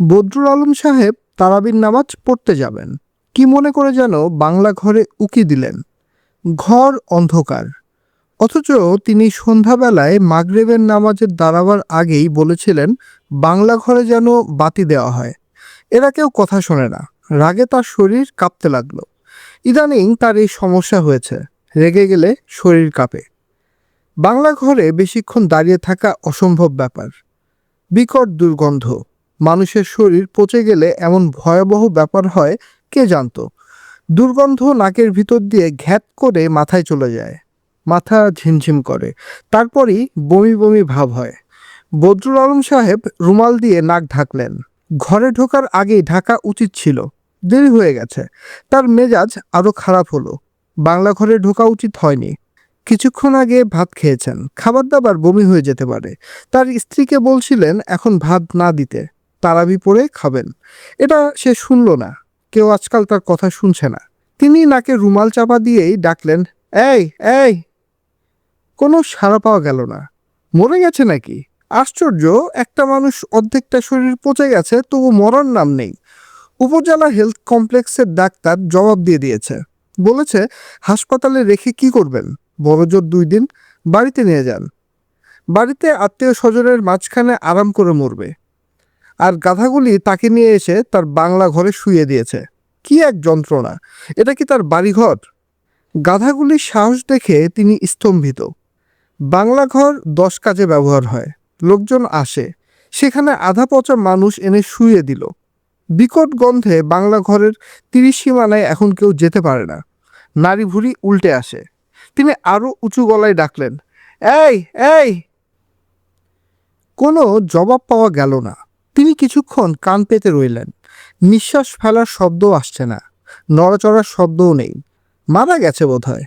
বদরুল আলম সাহেব তারাবির নামাজ পড়তে যাবেন, কি মনে করে যেন বাংলা ঘরে উকি দিলেন। ঘর অন্ধকার, অথচ তিনি সন্ধ্যাবেলায় মাগরিবের নামাজের দাঁড়াবার আগেই বলেছিলেন বাংলা ঘরে যেন বাতি দেওয়া হয়। এরা কেউ কথা শোনে না। রাগে তার শরীর কাঁপতে লাগলো। ইদানিং তার এই সমস্যা হয়েছে, রেগে গেলে শরীর কাঁপে। বাংলা ঘরে বেশিক্ষণ দাঁড়িয়ে থাকা অসম্ভব ব্যাপার। বিকট দুর্গন্ধ, মানুষের শরীর পচে গেলে এমন ভয়াবহ ব্যাপার হয় কে জানতো। দুর্গন্ধ নাকের ভিতর দিয়ে ঘ্যাত করে মাথায় চলে যায়, মাথা ঝিমঝিম করে, তারপরই বমি বমি ভাব হয়। বদরুল আলম সাহেব রুমাল দিয়ে নাক ঢাকলেন। ঘরে ঢোকার আগেই ঢাকা উচিত ছিল, দেরি হয়ে গেছে। তার মেজাজ আরো খারাপ হলো। বাংলা ঘরে ঢোকা উচিত হয়নি। কিছুক্ষণ আগে ভাত খেয়েছেন, খাবার দাবার বমি হয়ে যেতে পারে। তার স্ত্রীকে বলছিলেন এখন ভাত না দিতে, তারাবি পড়ে খাবেন। এটা সে শুনল না। কেউ আজকাল তার কথা শুনছে না। তিনি নাকে রুমাল চাপা দিয়েই ডাকলেন, এই এই। কোনো সাড়া পাওয়া গেল না। মরে গেছে নাকি? আশ্চর্য, একটা মানুষ অর্ধেকটা শরীর পচে গেছে, তবু মরার নাম নেই। উপজেলা হেলথ কমপ্লেক্সের ডাক্তার জবাব দিয়ে দিয়েছে। বলেছে হাসপাতালে রেখে কি করবেন, বড়জোর 2 দিন বাড়িতে নিয়ে যান। বাড়িতে আত্মীয় স্বজনের মাঝখানে আরাম করে মরবে। আর গাধাগুলি তাকে নিয়ে এসে তার বাংলা ঘরে শুইয়ে দিয়েছে। কি এক যন্ত্রণা! এটা কি তার বাড়িঘর? গাধাগুলির সাহস দেখে তিনি স্তম্ভিত। বাংলা ঘর 10 কাজে ব্যবহার হয়। লোকজন আসে, সেখানে আধা পচা মানুষ এনে শুইয়ে দিল। বিকট গন্ধে বাংলা ঘরের 30 সীমানায় এখন কেউ যেতে পারে না। নাড়ি ভুড়ি উল্টে আসে। তিনি আরো উঁচু গলায় ডাকলেন, এই এই। কোনো জবাব পাওয়া গেল না। তিনি কিছুক্ষণ কান পেতে রইলেন। নিঃশ্বাস ফেলার শব্দও আসছে না, নড়াচড়ার শব্দও নেই। মারা গেছে বোধহয়।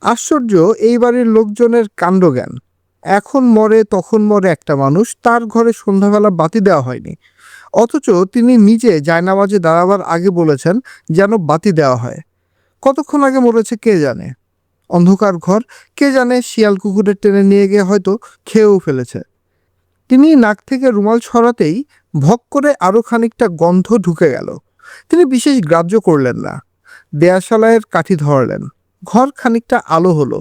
আশ্চর্য, এই বাড়ির লোকজনের কাণ্ডজ্ঞান। এখন মরে তখন মরে একটা মানুষ, তার ঘরে সন্ধ্যাবেলা বাতি দেওয়া হয়নি। অথচ তিনি নিজে জায়নামাজে দাঁড়াবার আগে বলেছেন যেন বাতি দেওয়া হয়। কতক্ষণ আগে মরেছে কে জানে। অন্ধকার ঘর, কে জানে শিয়াল কুকুরের টেনে নিয়ে গিয়ে হয়তো খেয়েও ফেলেছে। তিনি নাক থেকে রুমাল ছড়াতেই ভক করে আরো খানিকটা গন্ধ ঢুকে গেল। তিনি বিশেষ গ্রাহ্য করলেন না। দেয়াশালাইয়ের কাঠি ধরালেন। ঘর খানিকটা আলো হলো।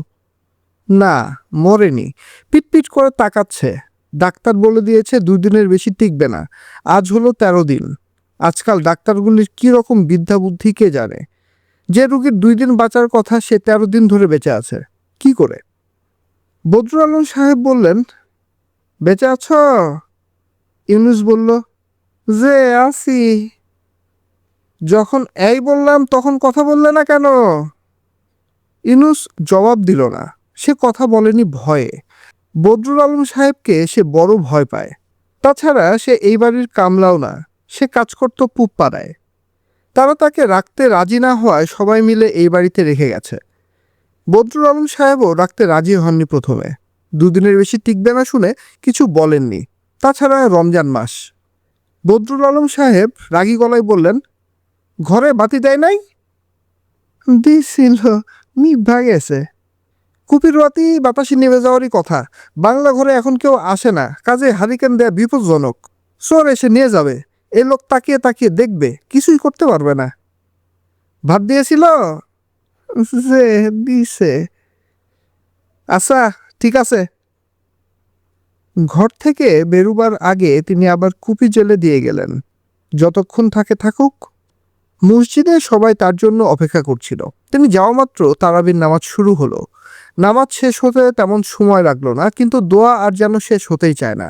না, মরেনি। পিটপিট করে তাকাচ্ছে। ডাক্তার বলে দিয়েছে 2 দিনের বেশি টিকবে না। আজ হলো 13 দিন। আজকাল ডাক্তারগুলির কি রকম বিদ্যা বুদ্ধি কে জানে। যে রুগীর 2 দিন বাঁচার কথা সে 13 দিন ধরে বেঁচে আছে কি করে? বদরুল আলম সাহেব বললেন, বেঁচে আছো? ইউনুস বলল, যে আছি। যখন এই বললাম তখন কথা বললে না কেন? ইউনুস জবাব দিল না। সে কথা বলেনি ভয়ে। বদরুল আলম সাহেবকে সে বড় ভয় পায়। তাছাড়া সে এই বাড়ির কামলাও না, সে কাজ করত পুব পাড়ায়। তারা তাকে রাখতে রাজি না হওয়ায় সবাই মিলে এই বাড়িতে রেখে গেছে। বদরুল আলম সাহেবও রাখতে রাজি হননি প্রথমে। 2 দিনের বেশি টিকবে না শুনে কিছু বলেননি। তাছাড়া রমজান মাস। বদরুল আলম সাহেব রাগী গলায় বললেন, ঘরে বাতি দেয় নাই? দিছিল, নিভা গেছে। কুপির বাতি বাতাসে নেমে যাওয়ারই কথা। বাংলা ঘরে এখন কেউ আসে না, কাজে হারিকেন দেয়া বিপজ্জনক। চোর এসে নিয়ে যাবে। এই লোক তাকিয়ে তাকিয়ে দেখবে, কিছুই করতে পারবে না। ভাত দিয়েছিল? যে দিছে। আচ্ছা, ঠিক আছে। ঘর থেকে বেরুবার আগে তিনি আবার কুপি জেলে দিয়ে গেলেন। যতক্ষণ থাকে থাকুক। মসজিদে সবাই তার জন্য অপেক্ষা করছিল। তিনি যাওয়া মাত্র তারাবির নামাজ শুরু হলো। নামাজ শেষ হতে তেমন সময় লাগলো না, কিন্তু দোয়া আর যেন শেষ হতেই চায় না।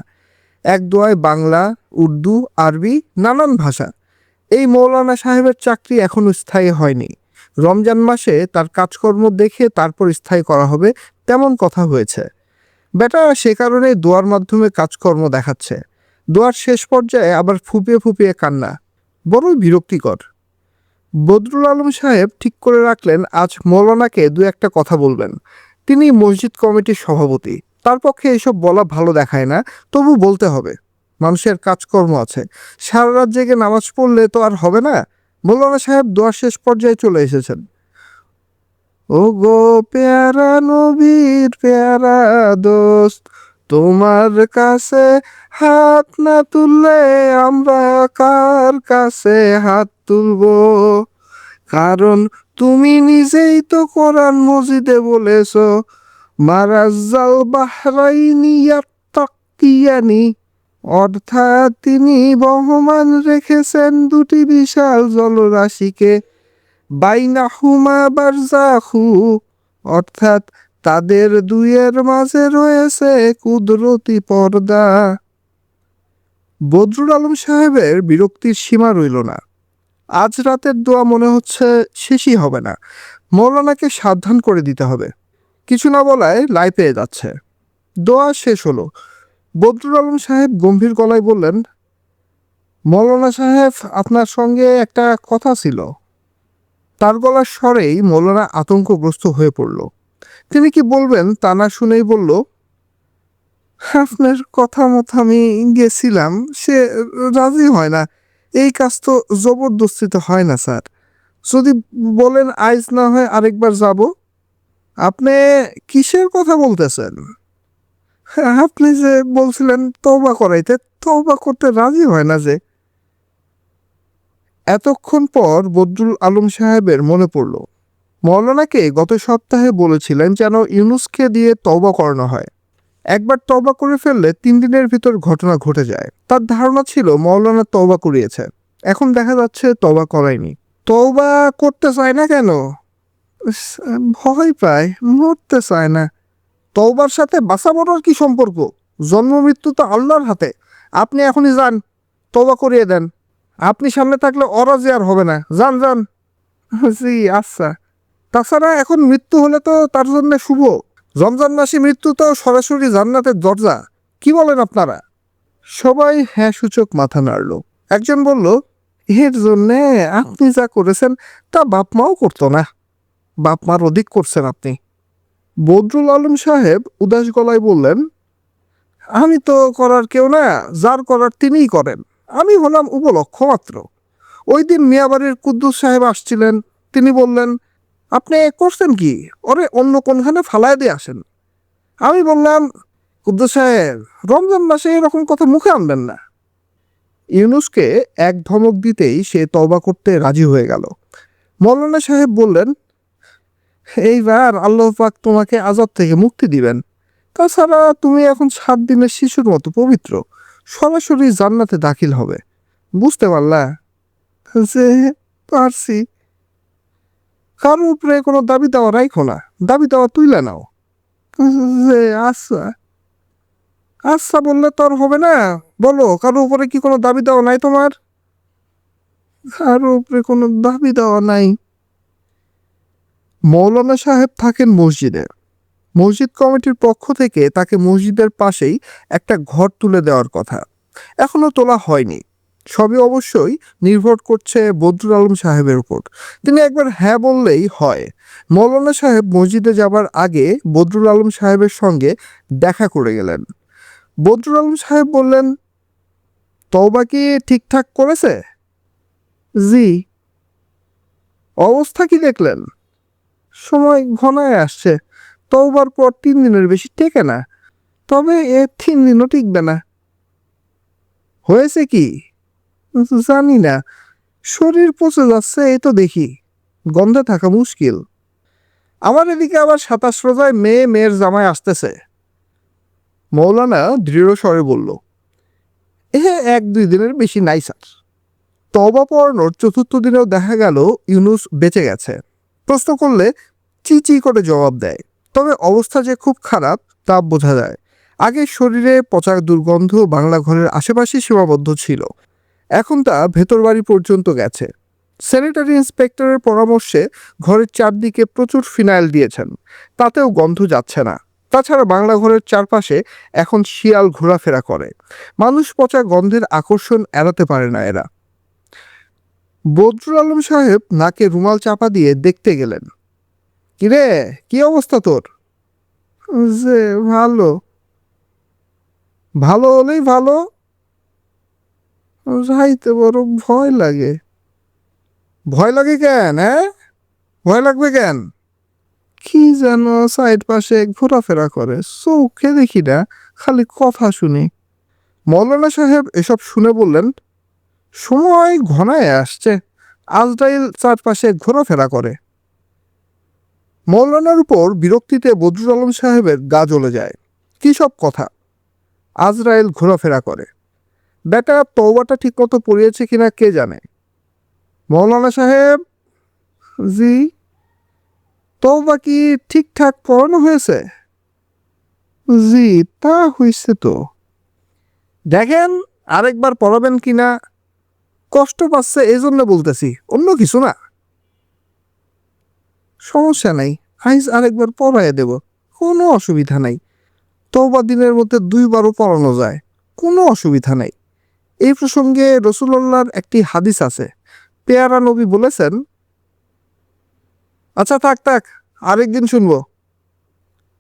এক দোয়ায় বাংলা, উর্দু, আরবি, নানান ভাষা। এই মৌলানা সাহেবের চাকরি এখনো স্থায়ী হয়নি। রমজান মাসে তার কাজকর্ম দেখে তারপর স্থায়ী করা হবে, তেমন কথা হয়েছে। বেটা সে কারণে দোয়ার মাধ্যমে কাজকর্ম দেখাচ্ছে। দোয়ার শেষ পর্যায়ে আবার ফুপিয়ে ফুপিয়ে কান্না। বড়ই বিরক্তিকর। বদরুল আলম সাহেব ঠিক করে রাখলেন আজ মৌলানাকে 2-1 কথা বলবেন। তিনি মসজিদ কমিটির সভাপতি, তার পক্ষে এসব বলা ভালো দেখায় না, তবু বলতে হবে। মানুষের কাজকর্ম আছে। সারা রাত জেগে নামাজ পড়লে তো আর হবে না। মৌলানা সাহেব দোয়ার শেষ পর্যায়ে চলে এসেছেন। ও গো পেয়ারা নবীর পেয়ারা দোস্ত, তোমার কাছে হাত না তুললে আমরা কার কাছে হাত তুলবো, কারণ তুমি নিজেই তো কোরআন মজিদে বলেছ, মারাজ্জাল বাহরাইনি ইয়াত্তাকিয়ানি, অর্থাৎ তিনি বহমান রেখেছেন দুটি বিশাল জলরাশিকে, বাইনাহুমা বারজাখু, অর্থাৎ তাদের দুইয়ের মাঝে রয়েছে কুদরতি পর্দা। বদরুল আলম সাহেবের বিরক্তির সীমা রইল না। আজ রাতের দোয়া মনে হচ্ছে শেষই হবে না। মৌলানাকে সাবধান করে দিতে হবে। কিছু না বলায় লাই পেয়ে যাচ্ছে। দোয়া শেষ হলো। বদরুল আলম সাহেব গম্ভীর গলায় বললেন, মৌলানা সাহেব, আপনার সঙ্গে একটা কথা ছিল। তার গলার স্বরেই মৌলানা আতঙ্কগ্রস্ত হয়ে পড়ল। তিনি কি বলবেন তা না শুনেই বলল, আপনার কথা মতো আমি গেছিলাম, সে রাজি হয় না। এই কাজ তো জবরদস্তিতে হয় না স্যার। যদি বলেন আইজ না হয় আরেকবার যাব। আপনি কিসের কথা বলতেছেন? আপনি যে বলছিলেন তওবা করাইতে, তওবা করতে রাজি হয় না যে। এতক্ষণ পর বদরুল আলম সাহেবের মনে পড়ল, মৌলানাকে গত সপ্তাহে বলেছিলেন যেন ইউনুসকে দিয়ে তওবা করানো হয়। একবার তওবা করে ফেললে 3 দিনের ভিতর ঘটনা ঘটে যায়। তার ধারণা ছিল মৌলানা তওবা করিয়েছে, এখন দেখা যাচ্ছে তওবা করায়নি। তওবা করতে চায় না কেন? ভয় পায়, মরতে চায় না। তওবার সাথে বাঁচা মরার কি সম্পর্ক? জন্ম মৃত্যু তো আল্লাহর হাতে। আপনি এখনই যান, তওবা করিয়ে দেন। আপনি সামনে থাকলে অরাজি আর হবে না। যান যান। জি আচ্ছা। তাছাড়া এখন মৃত্যু হলে তো তার জন্য শুভ। রমজান মাসে মৃত্যু তো সরাসরি জান্নাতের দরজা। কি বলেন আপনারা? সবাই হ্যাঁ সূচক মাথা নাড়ল। একজন বলল, এর জন্যে আপনি যা করেছেন তা বাপ মাও করতো না। বাপ মার অধিক করছেন আপনি। বদরুল আলম সাহেব উদাস গলায় বললেন, আমি তো করার কেউ না, যার করার তিনিই করেন। আমি হলাম উপলক্ষ মাত্র। ওই দিন মিয়াবাড়ির কুদ্দুস সাহেব আসছিলেন। তিনি বললেন, আপনি করছেন কি? ওরে অন্য কোনখানে ফালায় দিয়ে আসেন। আমি বললাম, কুদ্দুস সাহেব, রমজান মাসে এরকম কথা মুখে আনবেন না। ইউনুসকে এক ধমক দিতেই সে তওবা করতে রাজি হয়ে গেল। মৌলানা সাহেব বললেন, এইবার আল্লাহ পাক তোমাকে আযাব থেকে মুক্তি দিবেন। তাছাড়া তুমি এখন 7 দিনের শিশুর মতো পবিত্র, সরাসরি জান্নাতে দাখিল হবে। বুঝতে পারলা? যে পারছি। কারোর উপরে কোনো দাবি দেওয়া রাখো না, দাবি দেওয়া তুইলে নাও। যে আচ্ছা। আচ্ছা বললে তো আর হবে না। বলো, কারোর উপরে কি কোনো দাবি দেওয়া নাই তোমার? কারোর উপরে কোনো দাবি দেওয়া নাই। মৌলানা সাহেব থাকেন মসজিদে। মসজিদ কমিটির পক্ষ থেকে তাকে মসজিদের পাশেই একটা ঘর তুলে দেওয়ার কথা। এখনো তোলা হয়নি। সবই অবশ্যই নির্ভর করছে বদরুল আলম সাহেবের উপর। তিনি একবার হ্যাঁ বললেই হয়। মৌলানা সাহেব মসজিদে যাবার আগে বদরুল আলম সাহেবের সঙ্গে দেখা করে গেলেন। বদরুল আলম সাহেব বললেন, তওবা কি ঠিকঠাক করেছে? জি। অবস্থা কি দেখলেন? সময় ঘনায় আসছে। তওবার পর 3 দিনের বেশি টেকে না। তবে 3 দিনও টিকবে না। হয়েছে কি? জানি না। শরীর পচে যাচ্ছে, এই তো দেখি। গন্ধে থাকা মুশকিল। আমার এদিকে আবার 27 রোজায় মেয়ের জামাই আসতেছে। মৌলানা দৃঢ় স্বরে বলল, 1-2 দিনের বেশি নাই স্যার। তওবা পড়ানোর 4র্থ দিনেও দেখা গেল ইউনুস বেঁচে গেছে। প্রশ্ন করলে চি করে জবাব দেয়। তবে অবস্থা যে খুব খারাপ তা বোঝা যায়। আগে শরীরে পচা দুর্গন্ধ বাংলা ঘরের আশেপাশে সীমাবদ্ধ ছিল, এখন তা ভেতর বাড়ি পর্যন্ত গেছে। স্যানিটারি ইন্সপেক্টরের পরামর্শে ঘরের চারদিকে প্রচুর ফিনাইল দিয়েছেন, তাতেও গন্ধ যাচ্ছে না। তাছাড়া বাংলা ঘরের চারপাশে এখন শিয়াল ঘোরাফেরা করে। মানুষ পচা গন্ধের আকর্ষণ এড়াতে পারে না এরা। বদরুল আলম সাহেব নাকে রুমাল চাপা দিয়ে দেখতে গেলেন। কিরে, কি অবস্থা তোর? যে ভালো। ভালো হলেই ভালো, যাইতে বড় ভয় লাগে। ভয় লাগে কেন? হ্যাঁ, ভয় লাগবে কেন? কি যেন সাইড পাশে ঘোরাফেরা করে, চোখে দেখি না, খালি কথা শুনি। মৌলানা সাহেব এসব শুনে বললেন, সময় ঘনায় আসছে, আজরাইল চারপাশে ঘোরাফেরা করে। মৌলানার উপর বিরক্তিতে বদরুল আলম সাহেবের গা জ্বলে যায়। কি সব কথা! আজরাইল ঘোরাফেরা করে? বেটা তওবাটা ঠিকমতো পড়িয়েছে কিনা কে জানে। মৌলানা সাহেব। জি। তওবা কি ঠিকঠাক পড়ানো হয়েছে? জি, তা হয়েছে তো। দেখেন, আরেকবার পড়াবেন কিনা। কষ্ট পাচ্ছে এই জন্য বলতেছি, অন্য কিছু না। সমস্যা নাই, আইজ আরেকবার পড়াইয়া দেব, কোনো অসুবিধা নাই। তওবা দিনের মধ্যে 2বারও পড়ানো যায়, কোনো অসুবিধা নাই। এই প্রসঙ্গে রসুল্লাহর একটি হাদিস আছে। পেয়ারা নবী বলেছেন, আচ্ছা থাক থাক, আরেকদিন শুনবো।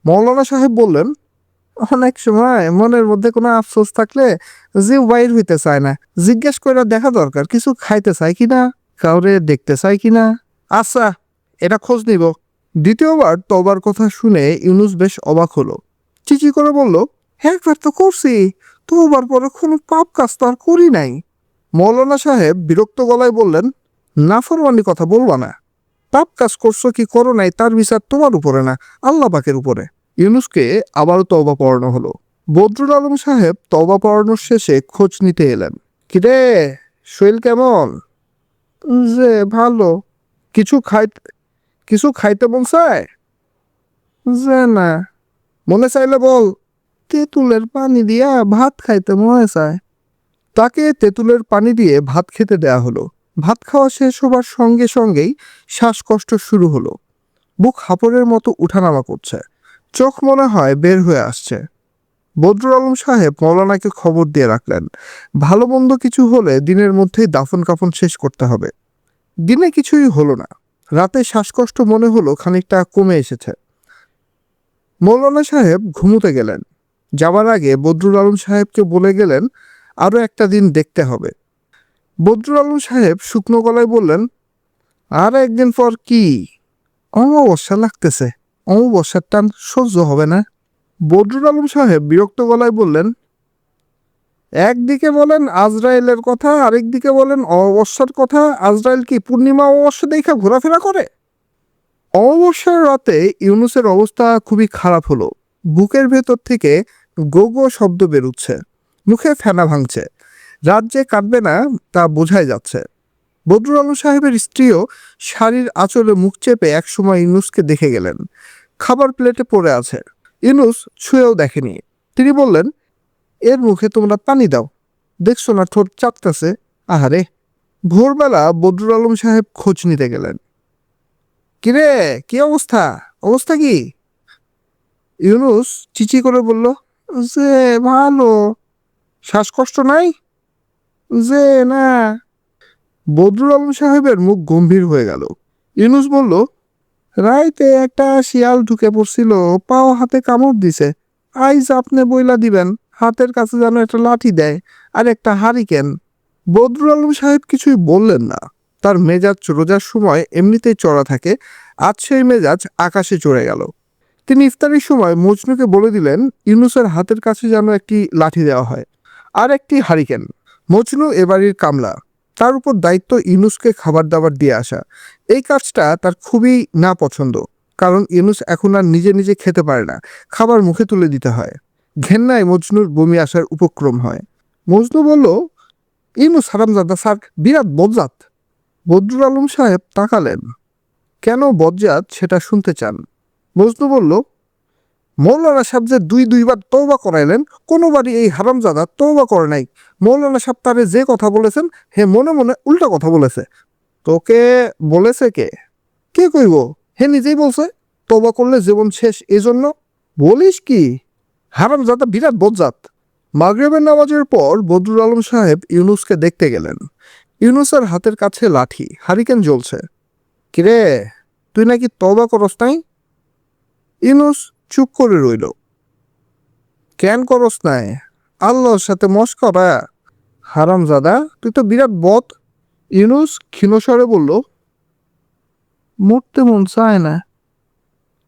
মৌলানা সাহেব বললেন, অনেক সময় মনের মধ্যে কোনো আফসোস থাকলে জিভ বাইর হইতে চায় না। জিজ্ঞেস করে দেখা দরকার কিছু খাইতে চায় কিনা, কাউরে দেখতে চায় কিনা। আচ্ছা, এটা খোঁজ নিব। দ্বিতীয়বার তওবার কথা শুনে ইউনুস বেশ অবাক হলো। চিচি করে বলল, একবার তো করছি, তওবার পরে কোনো পাপ কাজ তো আর করি নাই। মৌলানা সাহেব বিরক্ত গলায় বললেন, নাফরমানি কথা বলবা না। পাপ কাজ করছো কি করো নাই তার বিচার তোমার উপরে না, আল্লাহ পাকের উপরে। ইউনুসকে আবারও তওবা পড়ানো হলো। বদরুল আলম সাহেব তওবা পড়ানোর শেষে খোঁজ নিতে এলেন। কিরে, শৈল কেমন? যে ভালো। কিছু খাই কিছু খাইতে মন চায়? যে না। মনে চাইলে বল, তেঁতুলের পানি দিয়া ভাত খাইতে মনে চায়। তাকে তেঁতুলের পানি দিয়ে ভাত খেতে দেয়া হলো। ভাত খাওয়া শেষ হবার সঙ্গে সঙ্গেই শ্বাসকষ্ট শুরু হলো। বুক হাঁপড়ের মতো উঠানামা করছে, চোখ মনে হয় বের হয়ে আসছে। বদরুল আলম সাহেব মৌলানাকে খবর দিয়ে রাখলেন, ভালো মন্দ কিছু হলে দিনের মধ্যেই দাফন কাফন শেষ করতে হবে। দিনে কিছুই হলো না। রাতে শ্বাসকষ্ট মনে হলো খানিকটা কমে এসেছে। মৌলানা সাহেব ঘুমোতে গেলেন। যাবার আগে বদরুল আলম সাহেবকে বলে গেলেন, আরও একটা দিন দেখতে হবে। বদরুল আলম সাহেব শুকনো গলায় বললেন, আর একদিন পর কি? অমাবস্যা লাগতেছে, অমাবস্যার টান সহ্য হবে না। বদরুল আলম সাহেব বিরক্ত গলায় বললেন, একদিকে বলেন আজরাইলের কথা, আরেকদিকে বলেন অমাবস্যার কথা। আজরাইল কি পূর্ণিমা অমাবস্যা দেখা ঘোরাফেরা করে? অমাবস্যার রাতে ইউনুসের অবস্থা খুবই খারাপ হলো। বুকের ভেতর থেকে গো গো শব্দ বেরুচ্ছে, মুখে ফেনা ভাঙছে। রাত যে কাটবে না তা বোঝাই যাচ্ছে। বদরুল আলম সাহেবের স্ত্রীও শাড়ির আঁচলে মুখ চেপে একসময় ইউনুসকে দেখে গেলেন। খাবার প্লেটে পড়ে আছে, ইউনুস ছুঁয়েও দেখেনি। তিনি বললেন, এর মুখে তোমরা পানি দাও, দেখছো না ঠোঁট চাপতেছে। আহারে! ভোরবেলা বদরুল আলম সাহেব খোঁজ নিতে গেলেন। কিরে, কি অবস্থা? অবস্থা কি? ইউনুস চিচি করে বলল, যে ভালো। শ্বাসকষ্ট নাই? যে না। বদরুল আলম সাহেবের মুখ গম্ভীর হয়ে গেল। ইউনুস বলল, রাইতে একটা শিয়াল ঢুকে পড়ছিল, পাও হাতে কামড় দিছে। আইজ আপনি বইলা দিবেন, হাতের কাছে যেন একটা লাঠি দেয় আর একটা হারিকেন। বদরুল আলম সাহেব কিছুই বললেন না। তার মেজাজ রোজার সময় এমনিতেই চড়া থাকে, আজ সেই মেজাজ আকাশে চড়ে গেল। তিনি ইফতারির সময় মজনুকে বলে দিলেন, ইউনুসের হাতের কাছে যেন একটি লাঠি দেওয়া হয় আর একটি হারিকেন। মজনু এ বাড়ির কামলা, তার উপর দায়িত্ব ইউনুসকে খাবার দাবার দিয়ে আসা। এই কাজটা তার খুবই না পছন্দ, কারণ ইউনুস এখন আর নিজে নিজে খেতে পারে না, খাবার মুখে তুলে দিতে হয়। ঘেন্নায় মজনুর বমি আসার উপক্রম হয়। মজনু বলল, ইউনুস হারামজাদা স্যার বিরাট বজ্জাত। বদরুল আলম সাহেব তাকালেন, কেন বজ্জাত সেটা শুনতে চান। মজনু বলল, মৌলানা সাহেব যে দুইবার তওবা করাইলেন, কোনোবারই এই হারামজাদা তওবা করে নাই। মৌলানা সাহেব তারে যে কথা বলেছেন, হে মনে মনে উল্টা কথা বলেছে। তোকে বলেছে কে? কে কইব? হে নিজেই বলছে, তওবা করলে জীবন শেষ, এজন্য। বলিস কি? হারামজাদা বিরাট বজ্জাত। মাগরিবের নামাজের পর বদরুল আলম সাহেব ইউনুসকে দেখতে গেলেন। ইউনুসের হাতের কাছে লাঠি, হারিকেন জ্বলছে। কিরে, তুই নাকি তওবা করস নাই? ইউনুস চুপ করে রইল। কেন করস নাই? আল্লাহর সাথে মশকরা? হারামজাদা, তুই তো বিরাট বদ। ইউনুস ক্ষীণস্বরে বলল, মরতে মন চায় না।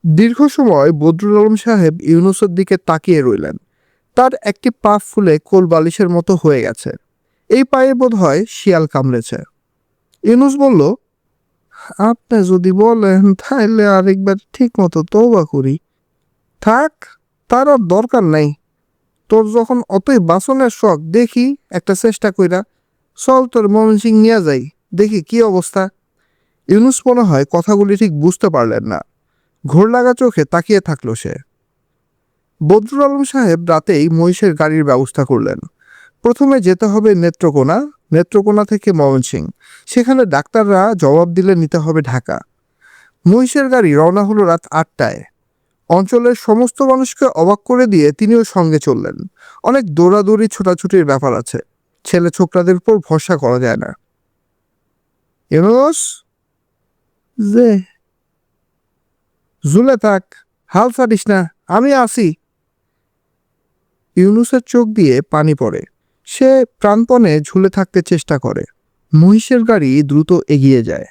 দীর্ঘ সময় বদরুল আলম সাহেব ইউনুসের দিকে তাকিয়ে রইলেন। তার একটি পা ফুলে কোল বালিশের মতো হয়ে গেছে। এই পায়ে বোধ হয় শিয়াল কামড়েছে। ইউনুস বলল, আপনি যদি বলেন তাহলে আরেকবার ঠিক মতো তওবা করি। থাক, তার আর দরকার নাই। তোর যখন অতই বাসনের শখ, দেখি একটা চেষ্টা কইরা। চল তোর ময়মনসিং নিয়ে যাই, দেখি কি অবস্থা। ইউনুস মনে হয় কথাগুলি ঠিক বুঝতে পারলেন না। ঘোর লাগা চোখে তাকিয়ে থাকলো সে। বদরুল আলম সাহেব রাতেই মহিষের গাড়ির ব্যবস্থা করলেন। প্রথমে যেতে হবে নেত্রকোনা, নেত্রকোনা থেকে ময়মনসিং, সেখানে ডাক্তাররা জবাব দিলে নিতে হবে ঢাকা। মহিষের গাড়ি রওনা হলো রাত 8টায়। অঞ্চলের সমস্ত মানুষকে অবাক করে দিয়ে তিনিও সঙ্গে চললেন। অনেক দৌড়াদৌড়ি ছোটাছুটির ব্যাপার আছে, ছেলে ছোকরাদের উপর ভরসা করা যায় না। ইউনুস, যে ঝুলে থাক, হাল ছাড়িস না, আমি আছি। ইউনুসের চোখ দিয়ে পানি পড়ে। সে প্রাণপণে ঝুলে থাকতে চেষ্টা করে। মহিষের গাড়ি দ্রুত এগিয়ে যায়।